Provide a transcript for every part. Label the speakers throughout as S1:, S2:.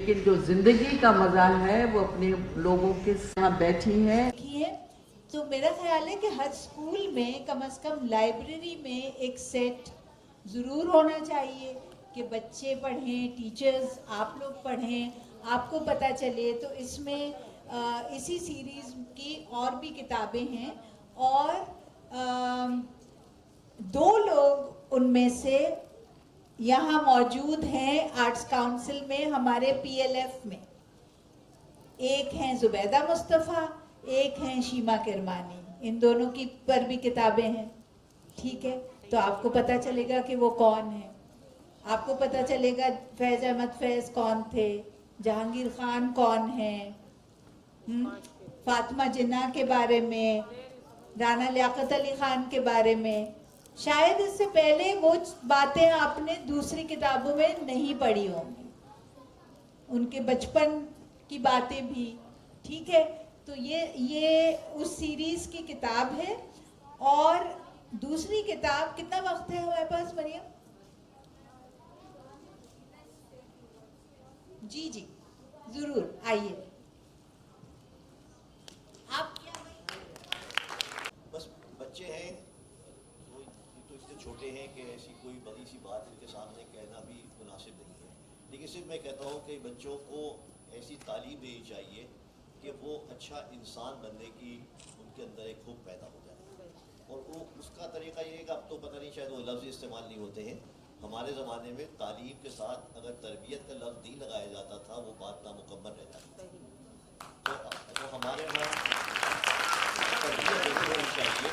S1: लेकिन जो जिंदगी का मजा है वो अपने लोगों के साथ बैठी है।
S2: तो मेरा ख्याल है कि हर स्कूल में कम से कम लाइब्रेरी में एक सेट ज़रूर होना चाहिए कि बच्चे पढ़ें, टीचर्स आप लोग पढ़ें, आपको पता चले। तो इसमें इसी सीरीज़ की और भी किताबें हैं और दो लोग उनमें से यहाँ मौजूद हैं आर्ट्स काउंसिल में, हमारे पीएलएफ में। एक हैं जुबैदा मुस्तफ़ा, एक हैं शीमा किरमानी। इन दोनों की पर भी किताबें हैं, ठीक है? तो आपको पता चलेगा कि वो कौन है, आपको पता चलेगा फैज़ अहमद फैज़ कौन थे, जहांगीर खान कौन है, फातिमा जिन्ना के बारे में, राना लियाकत अली खान के बारे में। शायद इससे पहले वो बातें आपने दूसरी किताबों में नहीं पढ़ी होंगी, उनके बचपन की बातें भी, ठीक है? तो ये उस सीरीज की किताब है। और दूसरी किताब, कितना वक्त है हमारे पास मरियम? जी जी जरूर आइए आप।
S3: बस बच्चे हैं वो तो इतने छोटे हैं कि ऐसी कोई बड़ी सी बात इनके सामने कहना भी मुनासिब नहीं है, लेकिन सिर्फ मैं कहता हूँ कि बच्चों को ऐसी तालीम देनी चाहिए कि वो अच्छा इंसान बनने की उनके अंदर एक खूब पैदा हो जाए। और वो उसका तरीका ये है कि अब तो पता नहीं शायद वो लफ्ज़ इस्तेमाल नहीं होते हैं। हमारे ज़माने में तालीम के साथ अगर तरबियत का लफ्ज़ नहीं लगाया जाता था वो बात नामुकम्मल रह जाती थी। तो हमारे यहाँ तरबियत जरूर होनी चाहिए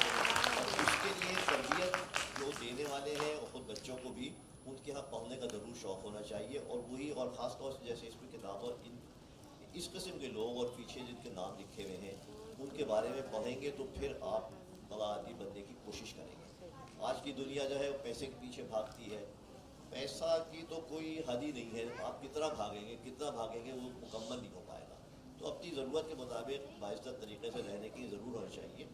S3: और उसके लिए तरबियत जो देने वाले हैं और ख़ुद बच्चों को भी उनके यहाँ पढ़ने का ज़रूर शौक़ होना चाहिए। और वही और ख़ास तौर से जैसे इसमें किताब और इस किस्म के लोग और पीछे जिनके नाम लिखे हुए हैं उनके बारे में पढ़ेंगे तो फिर आप बड़ा आदमी बनने की कोशिश करेंगे। आज की दुनिया जो है पैसे के पीछे भागती है, पैसा की तो कोई हद ही नहीं है, आप कितना भागेंगे वो मुकम्मल नहीं हो पाएगा। तो अपनी ज़रूरत के मुताबिक बाइज़्ज़त तरीके से रहने की ज़रूर होना चाहिए।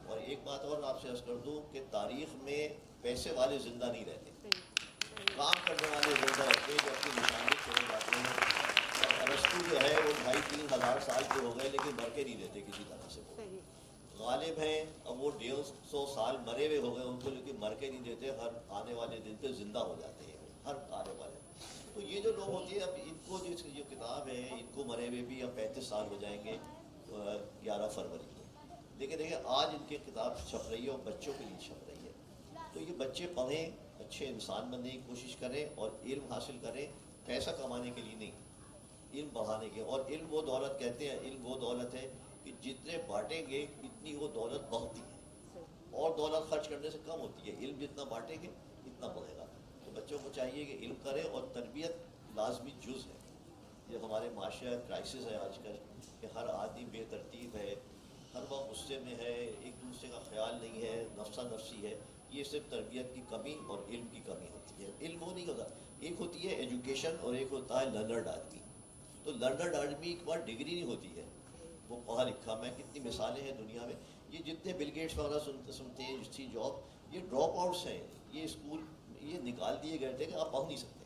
S3: और एक बात और आपसे अर्ज़ कर दूँ कि तारीख़ में पैसे वाले ज़िंदा नहीं रहते, काम करने वाले ज़िंदा रहते जो अपनी निशानी छोड़ जाते हैं। अरस्तु जो है वो 2,500-3,000 साल के हो गए लेकिन मर के नहीं रहते किसी तरह से। वो गालिब हैं, अब वो 150 साल मरे हुए हो गए उनको, लेकिन मर के नहीं देते, हर आने वाले दिन पे ज़िंदा हो जाते हैं हर आने वाले। तो ये जो लोग होते हैं अब इनको जो किताब है इनको मरे हुए भी अब 35 साल हो जाएंगे 11 फरवरी को, लेकिन देखिए आज इनकी किताब छप रही है और बच्चों के लिए छप रही है। तो ये बच्चे पढ़ें, अच्छे इंसान बनने की कोशिश करें और इल्म हासिल करें, पैसा कमाने के लिए नहीं, इल्म बढ़ाने के। और इल्म वो दौलत कहते हैं, इल्म वो दौलत है कि जितने बांटेंगे इतनी वो दौलत बढ़ती है और दौलत खर्च करने से कम होती है। इल्म जितना बांटेंगे इतना बढ़ेगा। तो बच्चों को चाहिए कि इल्म करें और तरबियत लाजमी जुज़ है। ये हमारे माशरे क्राइसिस है आजकल कि हर आदमी बेतरतीब है, हर वक्त गुस्से में है, एक दूसरे का ख्याल नहीं है, नफ्सा नफसी है। ये सिर्फ तरबियत की कमी और इल्म की कमी होती है। इल्म वो नहीं होता, एक होती है एजुकेशन और एक होता है लर्नर्ड आदमी। तो लर्नर्ड आदमी के बाद डिग्री नहीं होती है, वो पढ़ा लिखा। मैं कितनी मिसालें हैं दुनिया में, ये जितने बिल गेट्स वगैरह सुनते हैं स्टीव जॉब, ये ड्रॉप आउट्स हैं, ये स्कूल ये निकाल दिए गए थे कि आप पढ़ नहीं सकते।